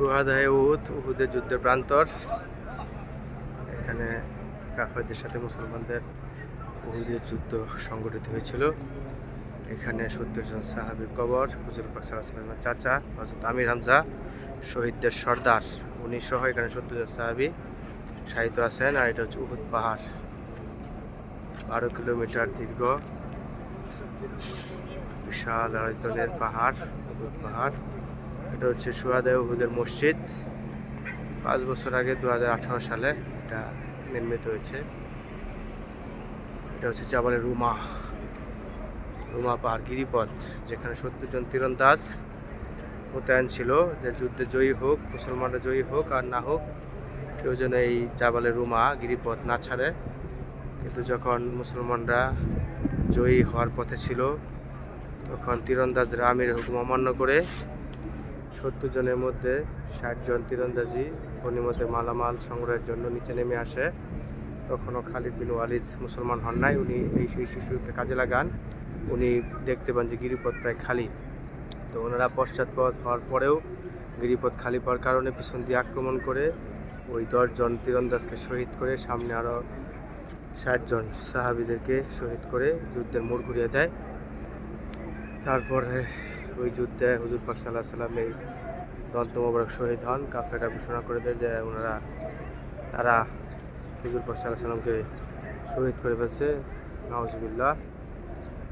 সুহাদায়ে উহুদ, উহুদের যুদ্ধের প্রান্তর। এখানে কাফেরদের সাথে মুসলমানদের উহুদের যুদ্ধ সংগঠিত হয়েছিল। এখানে 70 জন সাহাবীর কবর, হুজুর পাক সাল্লাল্লাহু আলাইহি ওয়াসাল্লামের চাচা হযরত আমির হামজা, শহীদদের সর্দার উনি সহ এখানে 70 জন সাহাবী শায়িত আছেন। আর এটা হচ্ছে উহুদ পাহাড়, 12 কিলোমিটার দীর্ঘ বিশাল আয়তনের পাহাড়, উহুদ পাহাড়। এটা হচ্ছে সুহাদায়ে উহুদের মসজিদ। 5 বছর আগে 2018 সালে এটা নির্মিত হয়েছে। এটা হচ্ছে জাবালে রুমা, রুমা পাহাড় গিরিপথ, যেখানে 70 জন তীরন্দাজ মোতায়েন ছিল যে যুদ্ধে জয়ী হোক, মুসলমানরা জয়ী হোক আর না হোক, কেউ যেন এই জাবালে রুমা গিরিপথ না ছাড়ে। কিন্তু যখন মুসলমানরা জয়ী হওয়ার পথে ছিল, তখন তীরন্দাজরা আমিরের হুকুম অমান্য করে 70 জনের মধ্যে 60 জন তীরন্দাজি গনিমতের মালামাল সংগ্রহের জন্য নিচে নেমে আসে। তখনও খালিদ বিন ওয়ালিদ মুসলমান হন নাই। উনি এই শিশুকে কাজে লাগান। উনি দেখতে পান যে গিরিপথ প্রায় খালি। তো ওনারা পশ্চাৎপদ হওয়ার পরেও গিরিপথ খালি পাওয়ার কারণে পিছন দিয়ে আক্রমণ করে ওই 10 জন তীরন্দাজকে শহীদ করে সামনে আরও 60 জন সাহাবীদেরকে শহীদ করে যুদ্ধের মোড় ঘুরিয়ে দেয়। তারপরে ওই যুদ্ধে হুজুর পাক সাল্লাল্লাহু আলাইহি ওয়াসাল্লাম এই দন্ত মোবারক শহীদ হন। কাফেররা ঘোষণা করে দেয় যে তারা হুজুর পাক সাল্লাল্লাহু আলাইহি ওয়াসাল্লামকে শহীদ করে ফেলছে, নাউজুবিল্লাহ।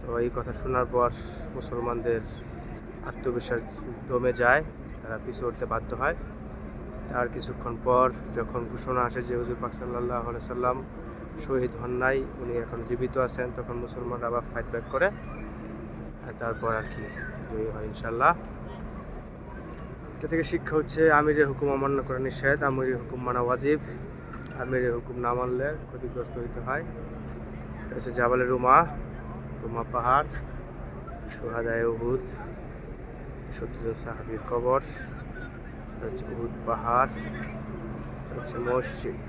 তো এই কথা শোনার পর মুসলমানদের আত্মবিশ্বাস দমে যায়, তারা পিছু উঠতে বাধ্য হয়। তার কিছুক্ষণ পর যখন ঘোষণা আসে যে হুজুর পাক সাল্লাল্লাহু আলাইহি ওয়াসাল্লাম শহীদ হন নাই, উনি এখন জীবিত আছেন, তখন মুসলমানরা আবার ফাইট ব্যাক করে। আর তারপর আর কি জয়ী হয় ইনশাল্লাহ। এটা থেকে শিক্ষা হচ্ছে আমিরের হুকুম অমান্য করা নিষেধ, আমিরের হুকুম মানা ওয়াজিব। আমিরের হুকুম না মানলে ক্ষতিগ্রস্ত হইতে হয়। এটা হচ্ছে জাবালে রুমা, রুমা পাহাড়, সুহাদায়ে উহুদ, 70 জন সাহাবীর কবর। এটা হচ্ছে উহুদ পাহাড়, এটা হচ্ছে মসজিদ।